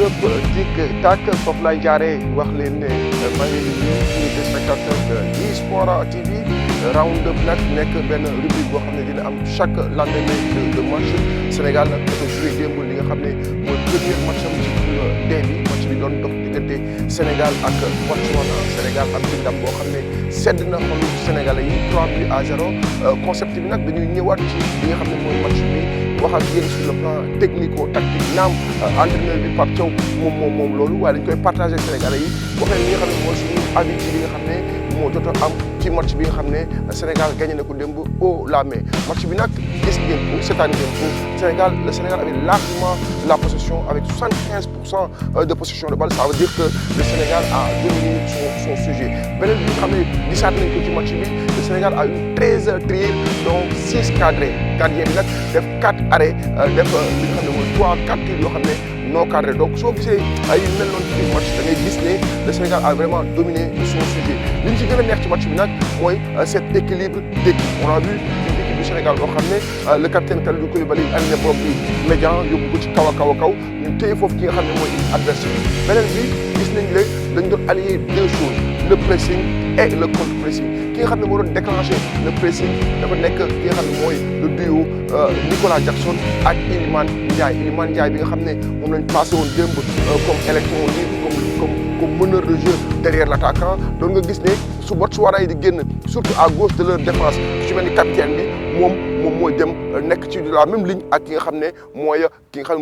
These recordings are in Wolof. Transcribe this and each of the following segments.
up tic tac foofu laay jaaree wax leen ne maa ngi leen di nuyu suñu téléspectateurs de eSport TV round up nag nekk benn rubrique boo xam ne dina am chaque lendemain de match Sénégal nag dafa joué démb li nga xam ne mooy premier match am ci poule D bi match bi doon dox diggante Sénégal ak Botswana Sénégal am ci ndam boo xam ne sedd na xolu Sénégalais yi 3-0 concept bi nag dañuy ñëwaat ci li nga xam ne mooy match bi wax ak yéen sur le plan technico-tactique naam entraîneur bi Pape Thiaw moom loolu waaye dañ koy partagé ak Sénégalais yi wax leen li nga xam ne mooy suñu avis ci li nga xam ne moo jot a am ci match bi nga xam ne Sénégal gagné na ko démb haut la main match bi nag gis ngeen ko seetaan ngeen ko le Sénégal avait largement la possession avec 75% de possession de balle ça veut dire que le Sénégal a dominé son sujet beneen bi nga xam ne gisaat nañ ko ci match bi le Sénégal a eu 13 tirs donc 6 cadrés gardien bi nag def 4 arrêts def li nga xam ne mooy 3-4 tirs yoo xam ne non cadré donc soo gisee ay mel noonu ci match da ngay gis ne le Sénégal a vraiment dominé son sujet li ñu ci gën a neex ci match bi nag mooy cet équilibre d'équipe on a vu une équipe du Sénégal boo xam ne le capitaine Kalidou Koulibaly andi na bopp bi médian yóbbu ko ci kaw a kaw ñu téye foofu ki nga xam ne mooy adversaire beneen bi gis nañ ne dañ doon allier deux choses le pressing et le contre-pressing ki nga xam ne moo doon déclenché le pressing dafa nekk ki nga xam ne mooy le duo Nicolas Jackson ak Iliman Ndiaye bi nga xam ne moom lañ passé woon démb comme électron libre comme meneur de jeu derrière l'attaquant doon nga gis ne su Botswana yi di génn surtout à gauche de leur défense su mel ni capitaine bi moom mooy dem nekk ci la même ligne ak ki nga xam ne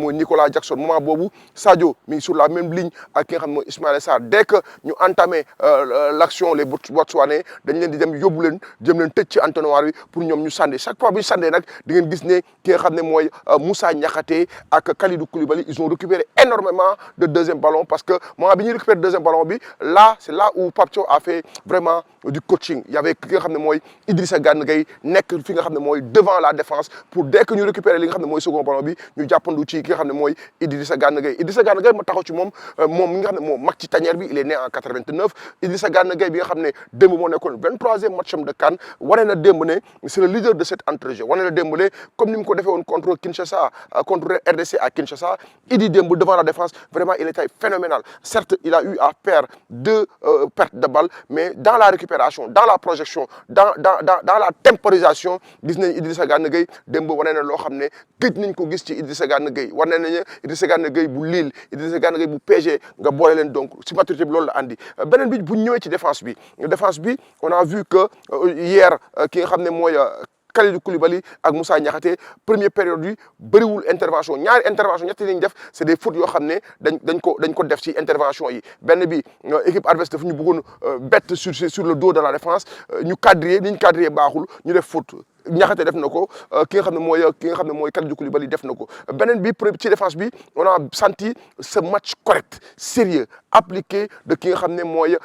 mooy Nicolas Jackson moment boobu Sadio mi ngi sur la même ligne ak ki nga xam ne mooy Ismaïla Sarr dès que ñu entamé l'action les Botswanais dañ leen di dem yóbbu leen jëm leen tëj ci entonnoir bi pour ñoom ñu sànni chaque fois bu ñu sànnee nag di ngeen gis ne ki nga xam ne mooy Moussa Niakhaté ak Kalidou Koulibaly ils ont récupéré énormément de deuxième ballon parce que moment bi ñuy récupéré deuxième ballon bi là c'est là où Pape Thiaw a fait vraiment du coaching il y avait ki nga xam ne mooy Idrissa Gana Gueye nekk fi nga xam ne mooy devant la défense pour dès que ñu récupérer li nga xam ne mooy second ballon bi ñu jàppandu ci ki nga xam ne mooy Idrissa Gana Gueye ma taxaw ci moom mi nga xam ne moo mag ci tanière bi il est né en 89 Idrissa Gana Gueye bi nga xam ne démb moo nekkoon 23e matcham de CAN wane na démb ne c'est le leader de cet entrejeu wane na démb ne comme ni mu ko defee woon contre Kinshasa contre RDC à Kinshasa Idi démb devant la défense vraiment il était phénoménal certes il a eu à faire 2 pertes de balles mais dans la récupération dans la projection dans la temporisation gis nañ Idrissa Gana Gueye démb wane na loo xam ne gëj nañ ko gis ci Idrissa Gana Gueye wane nañ Idrissa Gana Gueye bu Lille Idrissa Gana Gueye bu PSG nga boole leen donc ci maturité bi loolu la andi beneen bi bu ñëwee ci défense bi on a vu que hier ki nga xam ne mooy Kalidou Koulibaly ak Moussa Niakhaté première période bi bëriwul intervention ñaari intervention ñetti lañ def c'est des fautes yoo xam ne dañ ko def ci intervention yi benn bi équipe adverse dafa ñu bëggoon bett sur le dos de la défense ñu cadrer ni ñu cadrer baaxul ñu def faute Niakhaté def na ko ki nga xam ne mooy Kalidou Koulibaly def na ko beneen bi ci défense bi on a senti ce match correct sérieux appliqué de ki nga xam ne mooy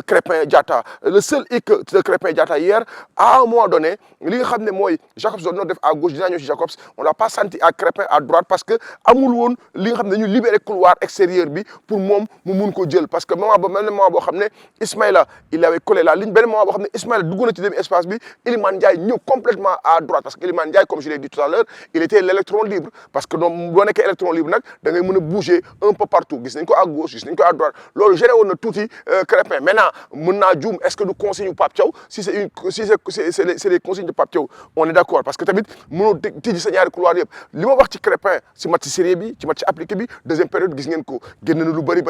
Krépin Diatta le seul hic de Krépin Diatta hier à un moment donné li nga xam ne mooy Jacobs doon def à gauche dinaa ñëw ci Jacobs on l'a pas senti à Krépin à droite parce que amul woon li nga xam ne dañu libéré couloir extérieur bi pour moom mu mun ko jël parce que moment boo xam ne Ismaïla il avait collé la ligne benn moment boo xam ne Ismaïla dugg na ci demi espace bi Iliman Ndiaye ñëw complètement à droite parce que Iliman Ndiaye comme je l'ai dit tout à l'heure il était l'électron libre parce que donc boo nekkee électron libre nag da ngay mën a bouger un peu partout gis nañ ko à gauche gis nañ ko à droite loolu géré woon na tuuti Krépin maintenant mën naa juum est-ce que du consigne Pape Thiaw si c'est les consignes de Pape Thiaw on est d'accord parce que tamit mënoo tijji sa ñaari couloir yëpp li ma wax ci Krépin ci match série bi ci match appliqué bi deuxième période gis ngeen ko génn na lu bëri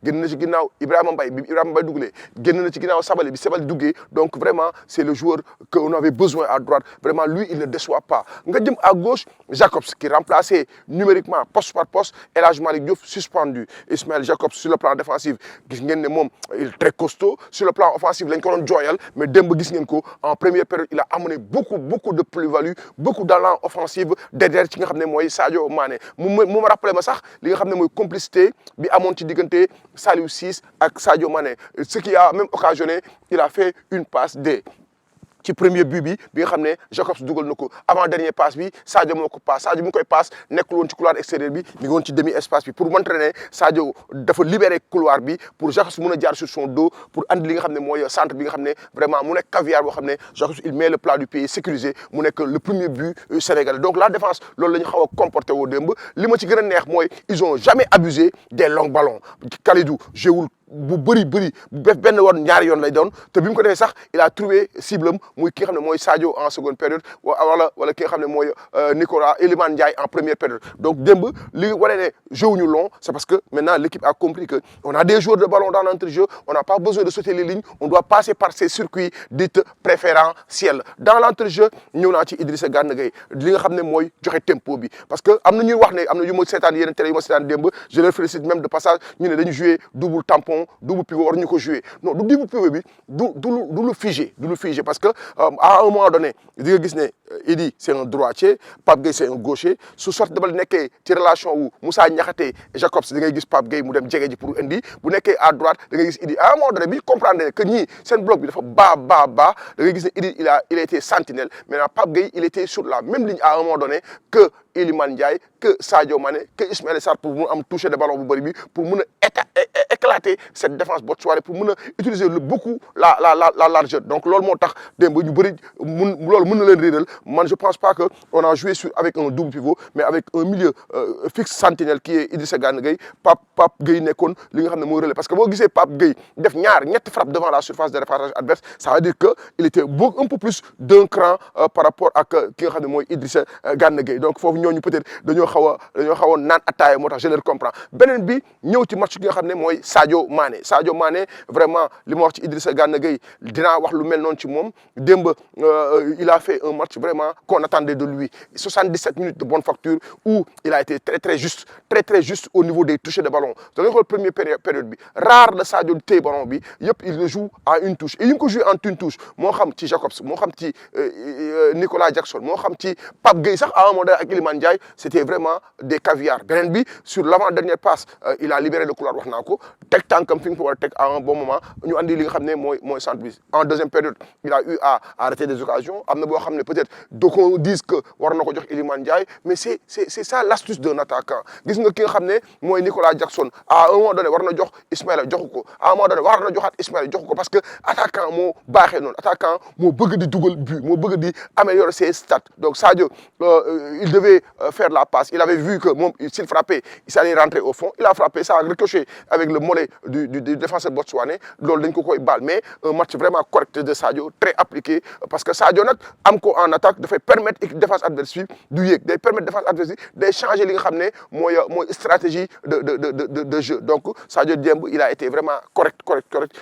génn na ci ginnaaw Ibrahima Mbaye dugalee génn na ci ginnaaw Sabaly bi Sabaly duggee donc vraiment c'est le joueur que on avait besoin à droite vraiment lui il ne déçoit pas nga jëm à gauche Jacobs qui remplaçait numériquement poste par poste El Hadji Malick Diouf suspendu Ismaël Jacobs sur le plan défensif gis ngeen ne moom il est très costaud sur le plan offensif lañ ko doon jooyal mais démb gis ngeen ko en première période il a amené beaucoup de plus-value beaucoup d'allant offensif derrière ci nga xam ne mooy Sadio Mané mu ma rappelé ma sax li nga xam ne mooy complicité bi amoon ci diggante Saliou Ciss ak Sadio Mané ce qui a même occasionné il a fait une passe D ci premier but bi nga xam ne Jacobs dugal na ko avant dernier passe bi Sadio moo ko passe Sadio mi ngi koy passe nekkul woon ci couloir extérieur bi mi ngi woon ci demi espace bi pour montrer ne Sadio dafa libérer couloir bi pour Jacobs mën a jaar sur son dos pour andi li nga xam ne mooy centre bi nga xam ne vraiment mu nekk caviar boo xam ne Jacobs il met le plat du pied sécurisé mu nekk le premier but sénégalais donc la défense loolu la ñu xaw a comporté woo démb li ma ci gën a neex mooy ils ont jamais abusé des longs ballons Kalidou jéewul bu bëri benn woon ñaari yoon lay doon te bi mu ko defee sax il a trouvé cible am muy ki nga xam ne mooy Sadio en seconde période wala ki nga xam ne mooy Nicolas Iliman Ndiaye en première période donc démb li wane ne jeu wuñu long c'est parce que maintenant l'équipe a compris que on a des joueurs de ballon dans l'entrejeu on n'a pas besoin de sauter les lignes on doit passer par ces circuits dits préférentiels dans l'entrejeu ñëw naa ci Idrissa Gana Gueye li nga xam ne mooy joxe tempo bi parce que am na ñuy wax ne am na yu ma seetaan yeneen télé yu ma seetaan démb je les félicite même de passage ñu ne dañu jouer double tampon double pivot war ñu ko jouer non du double pivot bi du lu figé parce que à un moment donné di nga gis ne Idi c'est un droitier Pape Gueye c'est un gaucher su sorte dabal nekkee ci relation wu Moussa Niakhaté Jacobs da ngay gis Pape Gueye mu dem jege ji pour indi bu nekkee à droite da ngay gis Idi à un moment donné bi comprendre que ñii seen bloc bi dafa baa da ngay gis ne Idi il a été sentinelle maintenant Pape Gueye il était sur la même ligne à un moment donné que Iliman Ndiaye que Sadio Mané que Ismaïla Sarr pour mun am toucher de ballon bu bëri bi pour mun a éclater cette défense botswanais pour mun a utiliser beaucoup la largeur donc loolu moo tax démb ñu bëri loolu mën na leen réeral man je pense pas que on a joué avec un double pivot mais avec un milieu fixe sentinelle qui est Idrissa Gana Gueye Pape Gueye nekkoon li nga xam ne mooy relais parce que boo gisee Pape Gueye def ñetti frappe devant la surface de réparation adverse ça veut dire que il était un peu plus d'un cran par rapport ak ki nga xam ne mooy Idrissa Gana Gueye donc foofu ñooñu peut-être dañoo xaw a naan ataaya moo tax je les comprends beneen bi ñëw ci match gi nga xam ne mooy Sadio Mané vraiment li ma wax ci Idrissa Gana Gueye dinaa wax lu mel noonu ci moom démb il a fait un match vraiment qu'on attendait de lui 77 minutes de bonne facture où il a été très juste au niveau des touchés de ballon da ngay xool première période bi rare la Sadio téye ballon bi yëpp il le joue à une touche et yi nga ko joué en une touche moo xam ci Jacobs moo xam ci Nicolas Jackson moo xam ci Pape Gueye sax à un moment donné ak Iliman Ndiaye c'était vraiment des caviars beneen bi sur l'avant-dernière passe il a libéré le couloir wax naa ko teg tànkam fi nga ko war a teg à un bon moment ñu andi li nga xam ne mooy centre bi en deuxième période il a eu à arrêter des occasions am na boo xam ne peut-être qu'on dise que war na ko jox Iliman Ndiaye mais c'est ça l'astuce d'un attaquant gis nga ki nga xam ne mooy Nicolas Jackson à un moment donné war na jox Ismaïla joxu ko à un moment donné war na joxaat Ismaïla joxu ko parce que attaquant moo baaxee noonu attaquant moo bëgg di dugal but moo bëgg di améliorer ses stats donc Sadio il devait faire la passe il avait vu que moom s'il frappait il allait rentrer au fond il a frappé ça a ricoché avec le mollet du défenseur botswanais loolu dañ ko koy baal mais un match vraiment correct de Sadio très appliqué parce que Sadio nag am ko en attaque dafay permettre défense adverse bi du yéeg day permettre défense adverse bi day changer li nga xam ne mooy stratégie de jeu donc Sadio démb il a été vraiment correct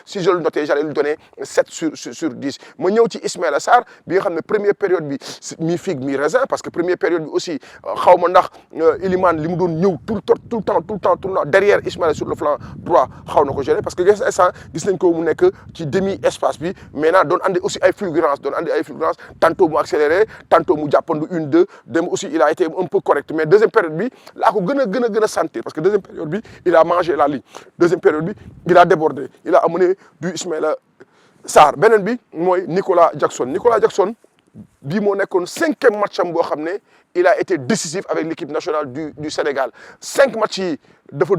si je le notais j'allais lui donner 7 sur 10 ma ñëw ci Ismaïla Sarr bi nga xam ne première période bi mi figue mi raisin parce que première période bi aussi xaw ma ndax Iliman li mu doon ñëw tout le temps derrière Ismaïla sur le flanc droit xaw na ko gêner parce que gis nañ ko mu nekk ci demi espace bi maintenant doon andi aussi ay fulgurance tantôt mu accéléré tantôt mu jàppandu 1-2 dem aussi il a été un peu correct mais deuxième période bi laa ko gën a sentir parce que deuxième période bi il a mangé la ligne deuxième période bi il a débordé il a amené du Ismaïla Sarr beneen bi mooy Nicolas Jackson bii moo nekkoon 5e match am boo xam ne il a été décisif avec l'équipe nationale du Sénégal 5 matchs yi dafa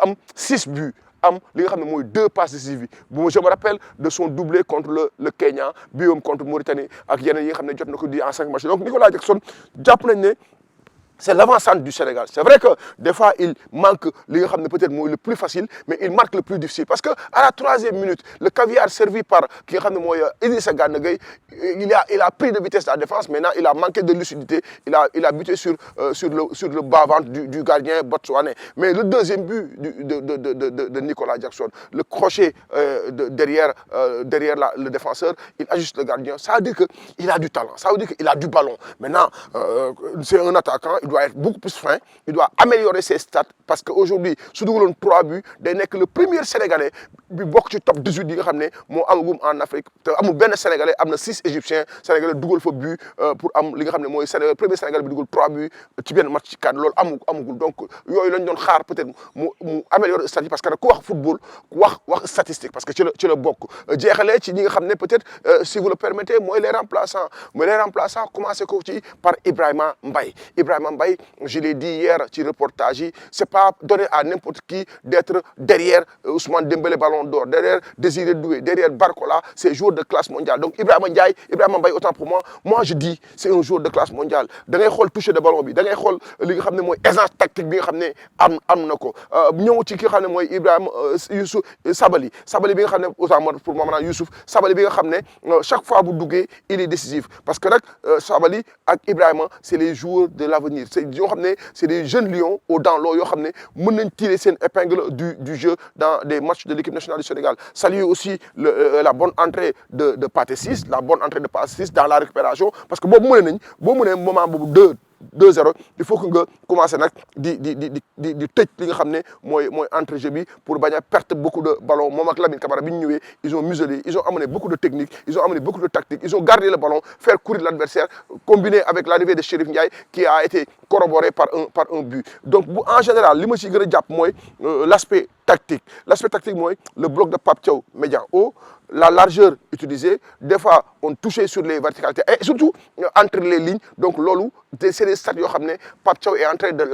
am 6 buts am li nga xam ne mooy 2 passes décisives bi je me rappelle de son doublé contre le Kenya biom contre Mauritanie ak yeneen yi nga xam ne jot na ko di en 5 matchs donc Nicolas Jackson jàpp nañ ne c'est l'avant-centre du Sénégal c'est vrai que des fois il manque li nga xam ne peut-être mooy le plus facile mais il marque le plus difficile parce que à la 3e minute le caviar servi par ki nga xam ne mooy Idrissa Gana Gueye il a pris de vitesse la défense maintenant il a manqué de lucidité il a buté sur le bas-ventre du gardien botswanais mais le deuxième but de Nicolas Jackson le crochet derrière le défenseur il ajuste le gardien ça veut dire que il a du talent ça veut dire qu'il a du ballon maintenant c'est un attaquant il doit être beaucoup plus fin il doit améliorer ses stats parce que aujourd'hui su dugaloon 3 buts day nekk le premier Sénégalais bi bokk ci top 18 yi nga xam ne moo amagum en Afrique te amul benn sénégalais am na 6 égyptiens sénégalais dugal fa but pour am li nga xam ne mooy premier sénégalais bi dugal 3 buts ci benn match ci CAN loolu amagul donc yooyu lañ doon xaar peut-être mu améliorer statistique parce que nag ku wax football wax statistique parce que ci la bokk jeexalee ci ñi nga xam ne peut-être si vous le permettez mooy les remplaçants commencé ko ci par Ibrahima Mbaye je l'ai dit hier ci reportage yi c'est pas donné à n'importe qui d'être derrière Ousmane Dembélé Ballon d'Or, derrière Désiré Doué, derrière Barcola, c'est un joueur de classe mondiale. Donc Ibrahima Mbaye, autant pour moi je dis c'est un joueur de classe mondiale. Da ngay xool toucher de ballon bi, da ngay xool li nga xam ne mooy aisance tactique bi nga xam ne am na ko. ñëw ci ki nga xam ne mooy Ibrahima Youssouf Sabali bi nga xam ne autant pour moi maintenant Youssouf Sabali bi nga xam ne chaque fois bu duggee il est décisif parce que nag Sabali ak Ibrahima c'est les joueurs de l'avenir. C'est des jeunes lions aux dents longues yoo xam ne mën nañ tirer seen épingle du jeu dans des matchs de l'équipe nationale du Sénégal. Saluer aussi la bonne entrée de Pathé Ciss, dans la récupération parce que boo mënee moment boobu 2-0 il faut que nga commencer nag di tëj li nga xam ne mooy entrejeu bi pour bañ a perdre beaucoup de ballons moom ak Lamine Camara bi ñu ñëwee ils ont muselé, ils ont amené beaucoup de technique, ils ont amené beaucoup de tactique, ils ont gardé le ballon, faire courir l'adversaire, combiné avec l'arrivée de Chérif Ndiaye qui a été corroboré par un but. Donc en général li ma ci gën a jàpp mooy l'aspect tactique mooy le bloc de Pape Thiaw médian haut, la largeur utilisée, des fois on touchait sur les verticalités et surtout entre les lignes. Donc loolu c'est des stats yoo xam ne Pape Thiaw est en train de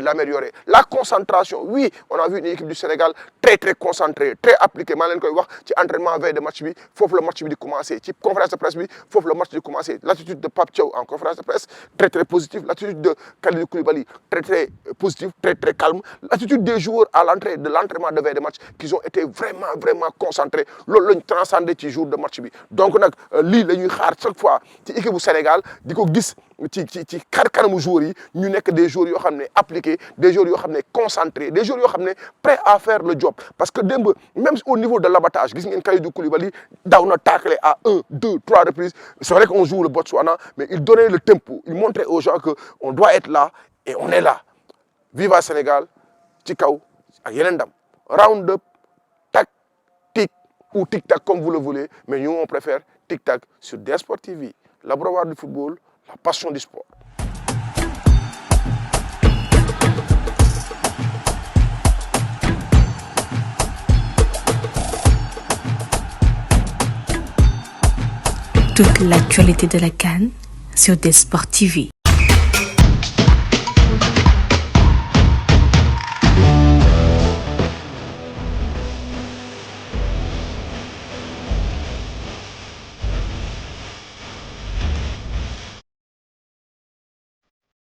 l'améliorer. La concentration, oui, on a vu une équipe du Sénégal très concentrée, très appliquée. maa leen koy wax ci entraînement veille de match bi foofu le match bi di commencer ci conférence de presse bi foofu le match di commencer. L'attitude de Pape Thiaw en conférence de presse très positive, l'attitude de Kalidou Koulibaly très positive, très calme, l'attitude des joueurs à l'entrée de l'entraînement de veille de match qu'ils ont été vraiment concentrés. Loolu lañ transcender ci jour de match bi. Donc nag lii la ñuy xaar chaque fois ci équipe bu Sénégal di ko gis ci kanamu joueurs yi ñu nekk des joueurs yoo xam ne appliqués, des joueurs yoo xam ne concentrés, des joueurs yoo xam ne prêts à faire le job. Parce que démb même au niveau de l'abattage gis ngeen Kalidou Koulibaly daw na tacler à 1, 2, 3 reprises. C'est vrai qu'on joue le Botswana mais il donnait le tempo, il montrait aux gens que on doit être là et on est là. Viva Sénégal ci kaw ak yeneen ndam. Round up, tac, tic ou tic-tac comme vous le voulez, mais nous on préfère tic-tac sur DS Sport TV. L'abreuvoir du football, la passion du sport. Toute l'actualité de la CAN sur DS Sport TV.